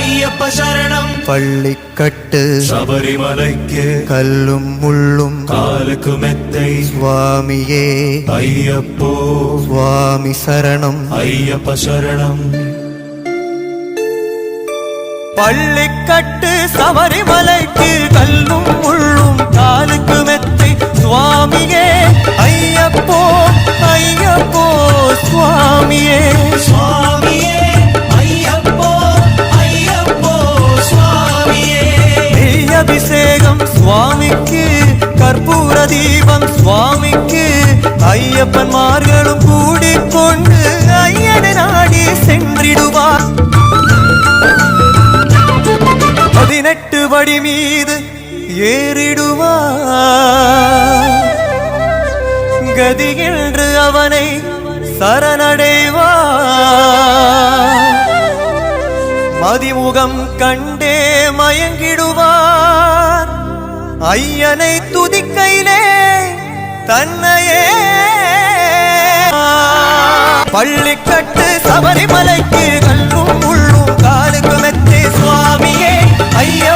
ஐயப்ப சரணம். பள்ளிக்கட்டு சபரிமலைக்கு கல்லும் முள்ளும் காலுக்கு மெத்தை சுவாமியே ஐயப்போ சுவாமி சரணம். ஐயப்ப சரணம். பள்ளிக்கட்டு சபரிமலைக்கு கல்லும் முள்ளும் காலுக்கு மெத்தை சுவாமியே ஐயப்போ ஐயப்போ சுவாமியே சுவாமியே ஐயப்போ ஐயப்போ சுவாமியே. அபிஷேகம் சுவாமிக்கு கற்பூர தீபம் சுவாமிக்கு ஐயப்பன்மார்களும் கூடிக்கொண்டு ஐயனை நாடி சென்றிடுவார். 18 படி மீது ஏறிடுவார். கதி என்று அவனை சரணடைவார். மதிமுகம் கண்டே மயங்கிடுவார். ஐயனை துதிக்கையிலே தன்னையே. பள்ளிக்கட்டு சபரிமலைக்கு கல்லும் முள்ளும் காலுக்கு மெத்தை சுவாமியே ஐயா